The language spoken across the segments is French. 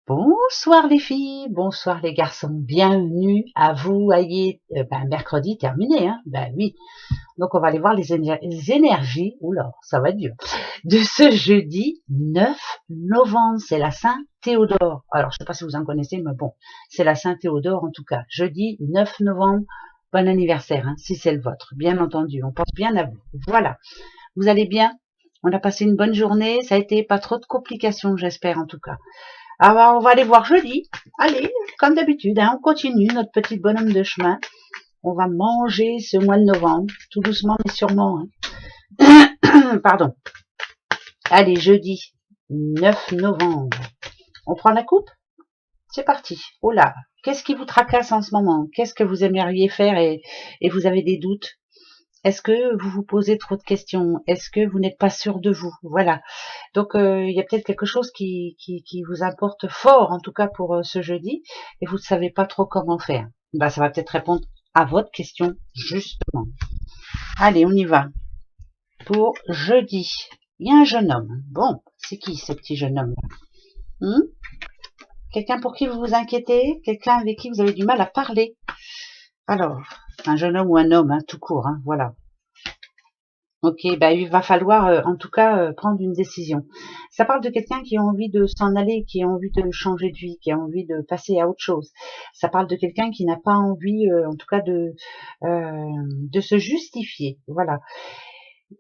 Bonsoir les filles, bonsoir les garçons, bienvenue à vous. Ayez mercredi terminé, hein. Ben oui. Donc on va aller voir les énergies, oula, ça va être dur, de ce jeudi 9 novembre. C'est la Saint-Théodore. Alors je sais pas si vous en connaissez, mais bon, c'est la Saint-Théodore en tout cas. Jeudi 9 novembre, bon anniversaire, hein, si c'est le vôtre, bien entendu. On pense bien à vous. Voilà, vous allez bien? On a passé une bonne journée, ça a été pas trop de complications, j'espère en tout cas. Alors, on va aller voir jeudi. Allez, comme d'habitude, hein, on continue notre petit bonhomme de chemin. On va manger ce mois de novembre, tout doucement mais sûrement. Hein. Pardon. Allez, jeudi 9 novembre. On prend la coupe? C'est parti. Oh là, qu'est-ce qui vous tracasse en ce moment? Qu'est-ce que vous aimeriez faire et vous avez des doutes? Est-ce que vous vous posez trop de questions? Est-ce que vous n'êtes pas sûr de vous? Voilà. Donc, il y a peut-être quelque chose qui vous importe fort, en tout cas pour ce jeudi, et vous ne savez pas trop comment faire. Ben, ça va peut-être répondre à votre question, justement. Allez, on y va. Pour jeudi, il y a un jeune homme. Bon, c'est qui ce petit jeune homme? Quelqu'un pour qui vous vous inquiétez? Quelqu'un avec qui vous avez du mal à parler? Alors, un jeune homme ou un homme, hein, tout court, hein, voilà. Ok, bah il va falloir en tout cas prendre une décision. Ça parle de quelqu'un qui a envie de s'en aller, qui a envie de changer de vie, qui a envie de passer à autre chose. Ça parle de quelqu'un qui n'a pas envie, en tout cas, de se justifier. Voilà.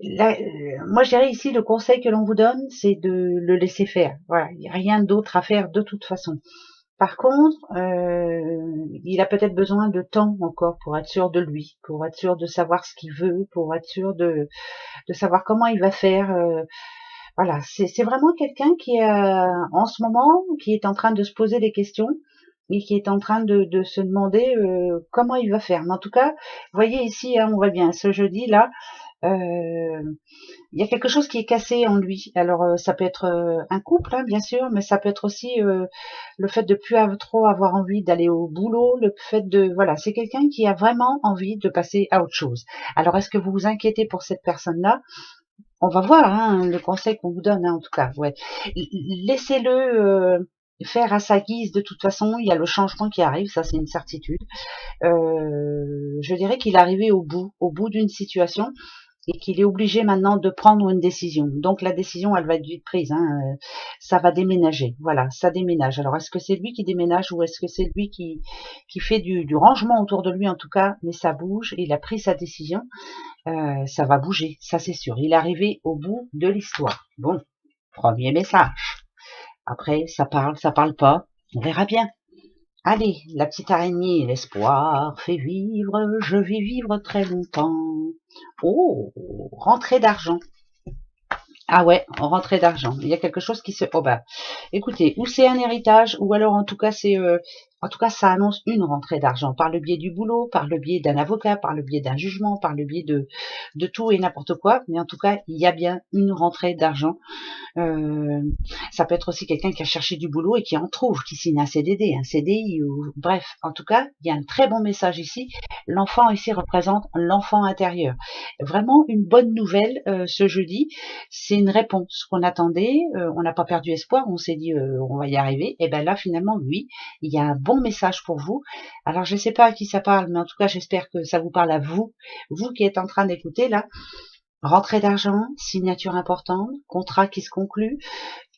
Là, moi, je dirais ici, le conseil que l'on vous donne, c'est de le laisser faire. Voilà, il n'y a rien d'autre à faire de toute façon. Par contre, il a peut-être besoin de temps encore pour être sûr de lui, pour être sûr de savoir ce qu'il veut, pour être sûr de savoir comment il va faire. Voilà, c'est vraiment quelqu'un qui est en ce moment, qui est en train de se poser des questions et qui est en train de se demander comment il va faire. Mais en tout cas, vous voyez ici, hein, on voit bien, ce jeudi-là, il y a quelque chose qui est cassé en lui. Alors ça peut être un couple, hein, bien sûr, mais ça peut être aussi le fait de plus trop avoir envie d'aller au boulot, le fait de voilà, c'est quelqu'un qui a vraiment envie de passer à autre chose. Alors est-ce que vous vous inquiétez pour cette personne-là? On va voir, hein, le conseil qu'on vous donne, hein, en tout cas. Ouais, laissez-le faire à sa guise. De toute façon, il y a le changement qui arrive, ça c'est une certitude. Je dirais qu'il est arrivé au bout d'une situation et qu'il est obligé maintenant de prendre une décision. Donc la décision, elle va être vite prise. Hein. Ça va déménager. Voilà, ça déménage. Alors est-ce que c'est lui qui déménage ou est-ce que c'est lui qui fait du rangement autour de lui en tout cas? Mais ça bouge. Il a pris sa décision. Ça va bouger, ça c'est sûr. Il est arrivé au bout de l'histoire. Bon, premier message. Après, ça parle pas. On verra bien. Allez, la petite araignée, l'espoir fait vivre, je vais vivre très longtemps. Oh, rentrée d'argent. Ah ouais, rentrée d'argent. Il y a quelque chose qui se... Oh bah, écoutez, ou c'est un héritage, ou alors en tout cas c'est... En tout cas, ça annonce une rentrée d'argent par le biais du boulot, par le biais d'un avocat, par le biais d'un jugement, par le biais de tout et n'importe quoi. Mais en tout cas, il y a bien une rentrée d'argent. Ça peut être aussi quelqu'un qui a cherché du boulot et qui en trouve, qui signe un CDD, un CDI, ou bref. En tout cas, il y a un très bon message ici. L'enfant ici représente l'enfant intérieur. Vraiment une bonne nouvelle ce jeudi. C'est une réponse qu'on attendait. On n'a pas perdu espoir. On s'est dit on va y arriver. Et ben là, finalement, oui, il y a un bon message pour vous. Alors, je ne sais pas à qui ça parle, mais en tout cas, j'espère que ça vous parle à vous, vous qui êtes en train d'écouter là. Rentrée d'argent, signature importante, contrat qui se conclut,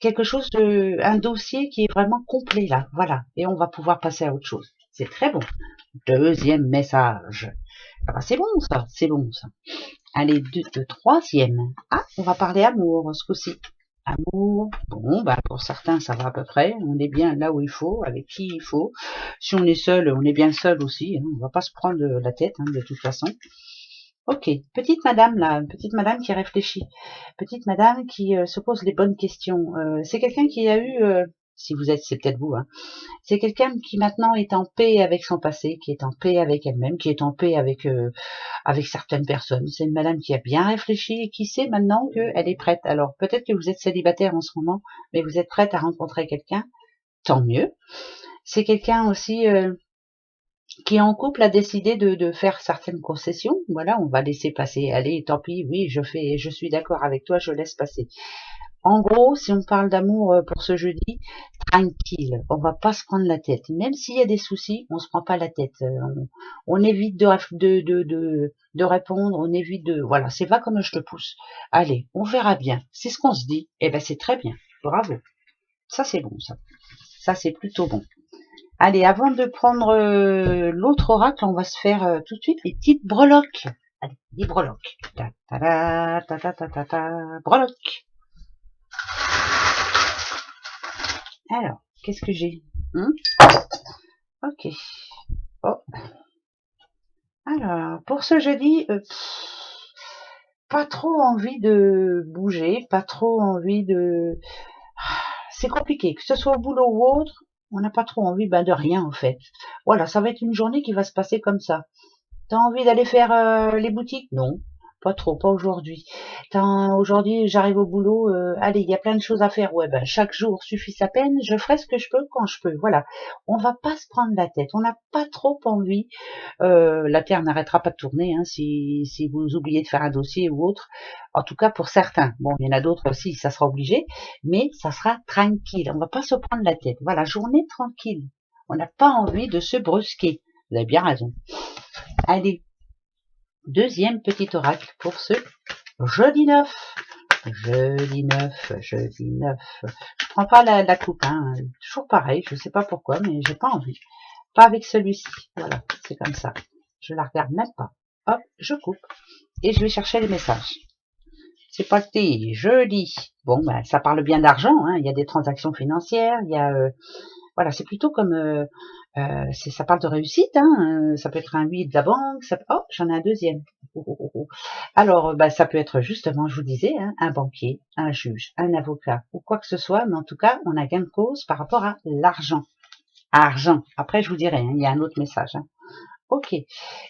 quelque chose un dossier qui est vraiment complet là, voilà, et on va pouvoir passer à autre chose. C'est très bon. Deuxième message. Ah bah c'est bon ça, c'est bon ça. Allez, troisième. Ah, on va parler amour ce coup-ci. Amour, bon, bah pour certains ça va à peu près, on est bien là où il faut, avec qui il faut. Si on est seul, on est bien seul aussi, hein. On va pas se prendre la tête hein, de toute façon. Ok, petite madame là, petite madame qui réfléchit, petite madame qui se pose les bonnes questions. C'est quelqu'un qui a eu, si vous êtes, c'est peut-être vous, hein, c'est quelqu'un qui maintenant est en paix avec son passé, qui est en paix avec elle-même, qui est en paix avec certaines personnes. C'est une madame qui a bien réfléchi et qui sait maintenant qu'elle est prête. Alors peut-être que vous êtes célibataire en ce moment, mais vous êtes prête à rencontrer quelqu'un, tant mieux. C'est quelqu'un aussi qui en couple a décidé de faire certaines concessions. Voilà, on va laisser passer. Allez, tant pis, oui, je suis d'accord avec toi, je laisse passer. En gros, si on parle d'amour pour ce jeudi, tranquille, on va pas se prendre la tête. Même s'il y a des soucis, on se prend pas la tête. On évite de répondre, on évite de... Voilà, c'est va comme je te pousse. Allez, on verra bien. C'est ce qu'on se dit. Eh ben c'est très bien. Bravo. Ça c'est bon, ça. Ça c'est plutôt bon. Allez, avant de prendre l'autre oracle, on va se faire tout de suite les petites breloques. Allez, les breloques. Ta ta ta ta ta ta ta ta. Breloques. Alors, qu'est-ce que j'ai Ok. Oh. Alors, pour ce jeudi, pas trop envie de bouger, pas trop envie de... C'est compliqué, que ce soit au boulot ou autre, on n'a pas trop envie de rien en fait. Voilà, ça va être une journée qui va se passer comme ça. T'as envie d'aller faire les boutiques? Non, pas trop, pas aujourd'hui. Aujourd'hui, j'arrive au boulot, allez, il y a plein de choses à faire. Ouais, ben chaque jour suffit sa peine, je ferai ce que je peux quand je peux. Voilà, on va pas se prendre la tête, on n'a pas trop envie. La Terre n'arrêtera pas de tourner hein, si vous oubliez de faire un dossier ou autre. En tout cas pour certains. Bon, il y en a d'autres aussi, ça sera obligé, mais ça sera tranquille. On va pas se prendre la tête. Voilà, journée tranquille. On n'a pas envie de se brusquer. Vous avez bien raison. Allez, deuxième petit oracle pour ce jeudi 9. Jeudi 9, jeudi 9. Je prends pas la coupe, hein. Toujours pareil, je sais pas pourquoi, mais j'ai pas envie. Pas avec celui-ci. Voilà, c'est comme ça. Je la regarde même pas. Hop, je coupe. Et je vais chercher les messages. C'est parti, jeudi. Bon, ben, ça parle bien d'argent, hein. Il y a des transactions financières, il y a... voilà, c'est plutôt comme... ça parle de réussite, hein. Ça peut être un oui de la banque. Oh, j'en ai un deuxième. Alors, ça peut être justement, je vous disais, hein, un banquier, un juge, un avocat, ou quoi que ce soit, mais en tout cas, on a gain de cause par rapport à l'argent. Argent. Après, je vous dirai, hein, il y a un autre message. Hein. Ok.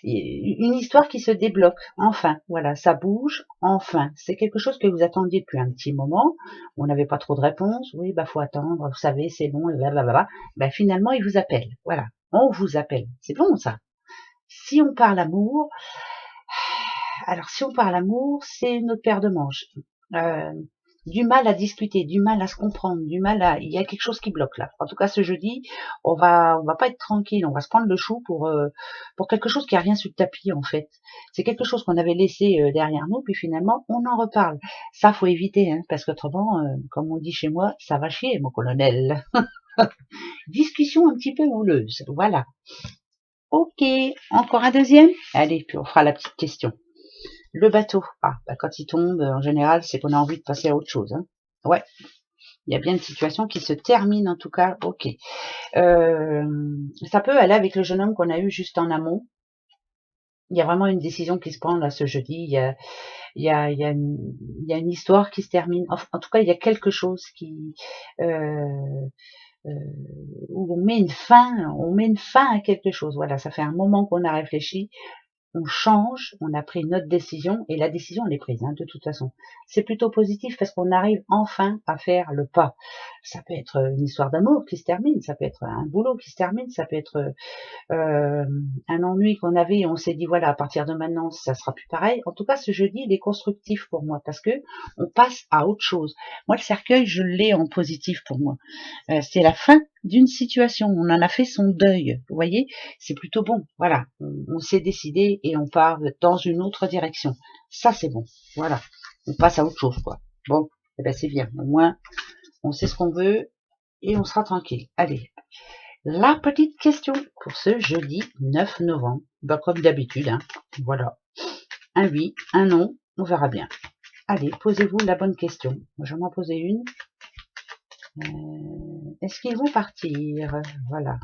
Une histoire qui se débloque. Enfin, voilà, ça bouge. Enfin, c'est quelque chose que vous attendiez depuis un petit moment. On n'avait pas trop de réponses. Oui, faut attendre. Vous savez, c'est bon. Blablabla. Finalement, il vous appelle. Voilà, on vous appelle. C'est bon ça. Si on parle amour, alors si on parle amour, c'est une autre paire de manches. Du mal à discuter, du mal à se comprendre, du mal à... Il y a quelque chose qui bloque là. En tout cas, ce jeudi, on va pas être tranquille, on va se prendre le chou pour quelque chose qui a rien sur le tapis en fait. C'est quelque chose qu'on avait laissé derrière nous, puis finalement, on en reparle. Ça, faut éviter, hein, parce qu'autrement, comme on dit chez moi, ça va chier, mon colonel. Discussion un petit peu houleuse, voilà. Ok, encore un deuxième? Allez, puis on fera la petite question. Le bateau. Quand il tombe, en général, c'est qu'on a envie de passer à autre chose. Hein. Ouais, il y a bien une situation qui se termine, en tout cas. Ok. Ça peut aller avec le jeune homme qu'on a eu juste en amont. Il y a vraiment une décision qui se prend là ce jeudi. Il y a une histoire qui se termine. En tout cas, il y a quelque chose qui... où on met une fin à quelque chose. Voilà, ça fait un moment qu'on a réfléchi. On change, on a pris notre décision et la décision elle est prise hein, de toute façon. C'est plutôt positif parce qu'on arrive enfin à faire le pas. Ça peut être une histoire d'amour qui se termine, ça peut être un boulot qui se termine, ça peut être un ennui qu'on avait et on s'est dit voilà à partir de maintenant ça sera plus pareil. En tout cas ce jeudi il est constructif pour moi parce que on passe à autre chose. Moi le cercueil je l'ai en positif pour moi. C'est la fin d'une situation, on en a fait son deuil, vous voyez, c'est plutôt bon, voilà, on s'est décidé et on part dans une autre direction, ça c'est bon, voilà, on passe à autre chose quoi, bon, c'est bien, au moins on sait ce qu'on veut et on sera tranquille. Allez, la petite question pour ce jeudi 9 novembre, comme d'habitude, hein, voilà, un oui, un non, on verra bien. Allez, posez-vous la bonne question, je vais m'en poser une. Est-ce qu'ils vont partir? Voilà.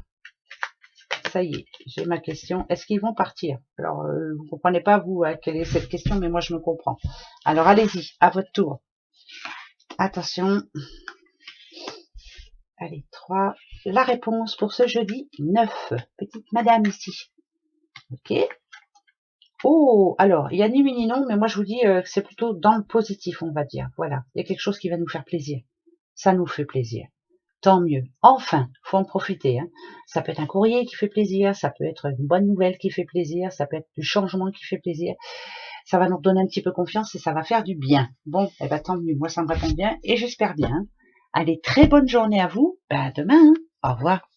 Ça y est, j'ai ma question. Est-ce qu'ils vont partir? Alors, vous comprenez pas, vous, quelle est cette question, mais moi, je me comprends. Alors, allez-y, à votre tour. Attention. Allez, 3. La réponse pour ce jeudi 9. Petite madame ici. Ok. Oh, alors, il y a ni oui ni non, mais moi, je vous dis que c'est plutôt dans le positif, on va dire. Voilà, il y a quelque chose qui va nous faire plaisir. Ça nous fait plaisir. Tant mieux. Enfin, faut en profiter. Hein. Ça peut être un courrier qui fait plaisir, ça peut être une bonne nouvelle qui fait plaisir, ça peut être du changement qui fait plaisir. Ça va nous donner un petit peu confiance et ça va faire du bien. Bon, tant mieux. Moi, ça me répond bien et j'espère bien. Allez, très bonne journée à vous Ben, à demain, hein. Au revoir.